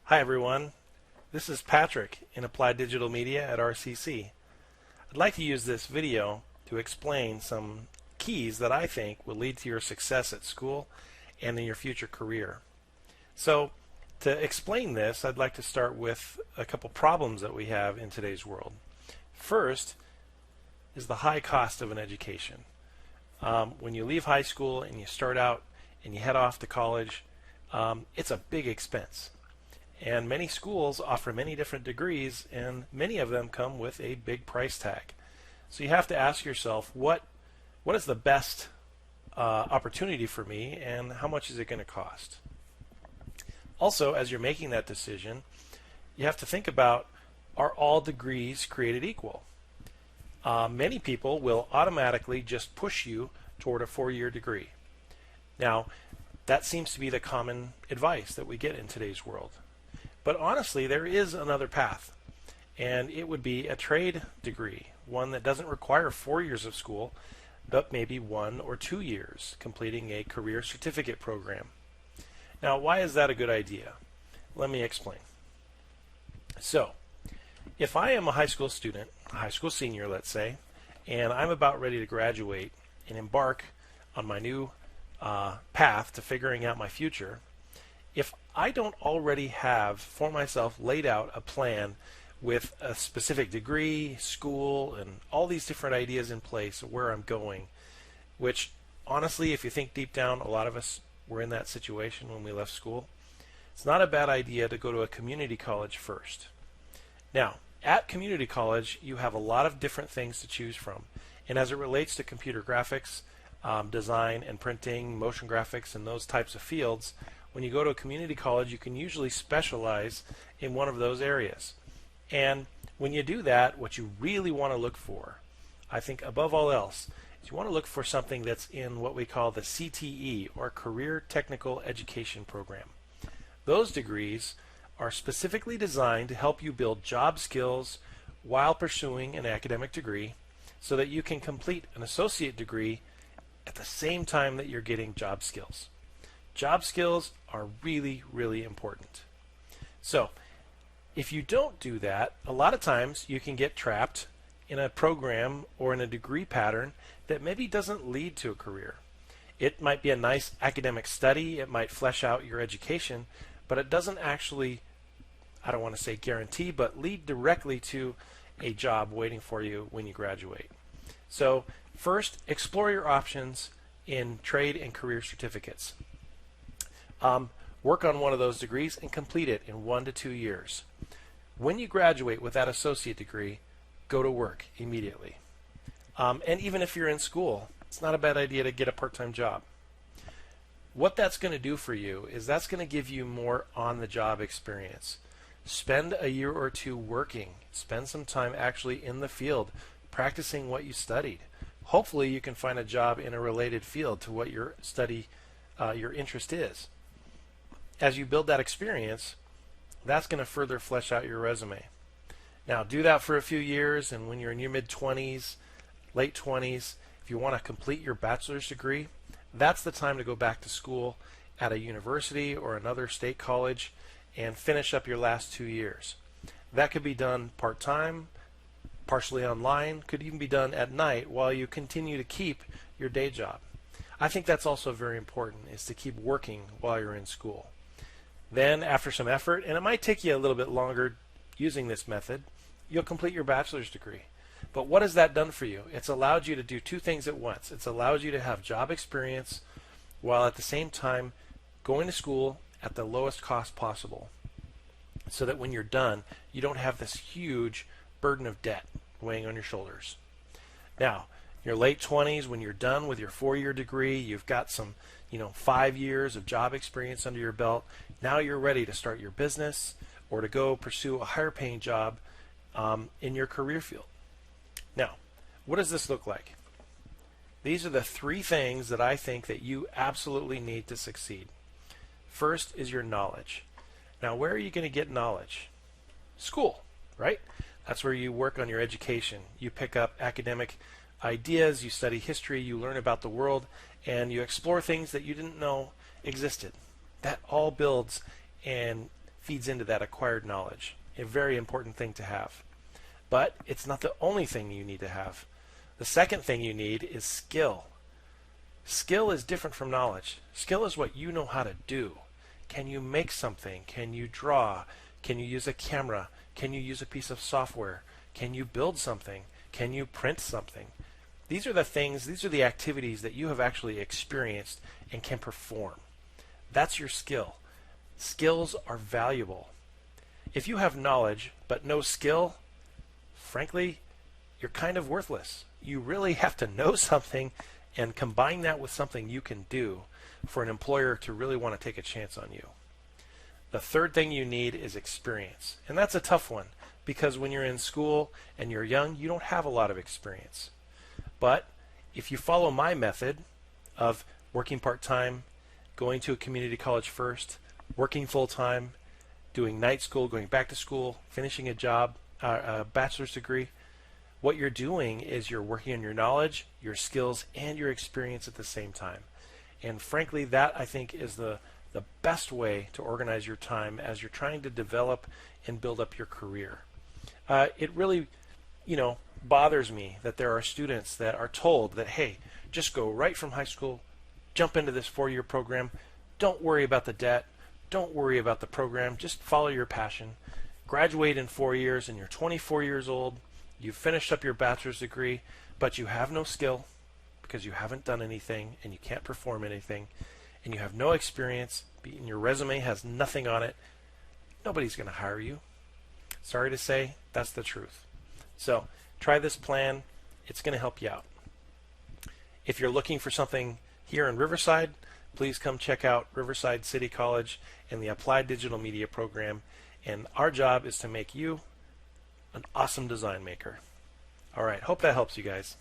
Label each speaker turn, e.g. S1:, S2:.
S1: Hi everyone, this is Patrick in Applied Digital Media at RCC. I'd like to use this video to explain some keys that I think will lead to your success at school and in your future career. So to explain this, I'd like to start with a couple problems that we have in today's world. First is the high cost of an education. When you leave high school and you start out and you head off to college, it's a big expense. And many schools offer many different degrees, and many of them come with a big price tag. So you have to ask yourself, what is the best opportunity for me, and how much is it going to cost? Also, as you're making that decision, you have to think about, are all degrees created equal? Many people will automatically just push you toward a 4-year degree. Now, that seems to be the common advice that we get in today's world. But honestly, there is another path, and it would be a trade degree, one that doesn't require 4 years of school, but maybe 1 or 2 years, completing a career certificate program. Now, why is that a good idea? Let me explain. So, if I am a high school student, a high school senior, let's say, and I'm about ready to graduate and embark on my new path to figuring out my future, if I don't already have for myself laid out a plan with a specific degree, school, and all these different ideas in place of where I'm going, which honestly, if you think deep down, a lot of us were in that situation when we left school, it's not a bad idea to go to a community college first. Now, at community college, you have a lot of different things to choose from. And as it relates to computer graphics, design and printing, motion graphics, and those types of fields, when you go to a community college, you can usually specialize in one of those areas. And when you do that, what you really want to look for, I think above all else, is you want to look for something that's in what we call the CTE, or Career Technical Education Program. Those degrees are specifically designed to help you build job skills while pursuing an academic degree, so that you can complete an associate degree at the same time that you're getting job skills. Job skills are really, really important. So, if you don't do that, a lot of times you can get trapped in a program or in a degree pattern that maybe doesn't lead to a career. It might be a nice academic study, it might flesh out your education, but it doesn't actually, I don't want to say guarantee, but lead directly to a job waiting for you when you graduate. So, first, explore your options in trade and career certificates. Work on one of those degrees and complete it in 1 to 2 years. When you graduate with that associate degree, go to work immediately. And even if you're in school, it's not a bad idea to get a part-time job. What that's going to do for you is that's going to give you more on-the-job experience. Spend a year or 2 working. Spend some time actually in the field, practicing what you studied. Hopefully you can find a job in a related field to what your your interest is. As you build that experience, that's going to further flesh out your resume. Now, do that for a few years, and when you're in your mid-20s, late 20s, if you want to complete your bachelor's degree, that's the time to go back to school at a university or another state college and finish up your last 2 years. That could be done part-time, partially online, could even be done at night while you continue to keep your day job. I think that's also very important, is to keep working while you're in school. Then, after some effort, and it might take you a little bit longer using this method, you'll complete your bachelor's degree. But what has that done for you? It's allowed you to do 2 things at once. It's allowed you to have job experience while at the same time going to school at the lowest cost possible, so that when you're done, you don't have this huge burden of debt weighing on your shoulders. Now, in your late 20s, when you're done with your 4-year degree, you've got some 5 years of job experience under your belt. Now you're ready to start your business or to go pursue a higher paying job in your career field. Now, what does this look like? These are the 3 things that I think that you absolutely need to succeed. First is your knowledge. Now, where are you going to get knowledge? School, right? That's where you work on your education. You pick up academic ideas, you study history, you learn about the world, and you explore things that you didn't know existed. That all builds and feeds into that acquired knowledge. A very important thing to have. But it's not the only thing you need to have. The second thing you need is skill. Skill is different from knowledge. Skill is what you know how to do. Can you make something? Can you draw? Can you use a camera? Can you use a piece of software? Can you build something? Can you print something? These are the things, these are the activities that you have actually experienced and can perform. That's your skill. Skills are valuable. If you have knowledge but no skill, frankly, you're kind of worthless. You really have to know something and combine that with something you can do for an employer to really want to take a chance on you. The third thing you need is experience. And that's a tough one because when you're in school and you're young, you don't have a lot of experience. But if you follow my method of working part-time, going to a community college first, working full-time, doing night school, going back to school, finishing a job, a bachelor's degree, what you're doing is you're working on your knowledge, your skills, and your experience at the same time. And frankly, that I think is the best way to organize your time as you're trying to develop and build up your career. It really, bothers me that there are students that are told that, hey, just go right from high school, jump into this 4-year program, don't worry about the debt, don't worry about the program, just follow your passion, graduate in 4 years and you're 24 years old, you've finished up your bachelor's degree, but you have no skill because you haven't done anything and you can't perform anything and you have no experience and your resume has nothing on it. Nobody's going to hire you. Sorry to say, that's the truth. So try this plan. It's going to help you out. If you're looking for something here in Riverside, please come check out Riverside City College and the Applied Digital Media program. And our job is to make you an awesome design maker. All right, hope that helps you guys.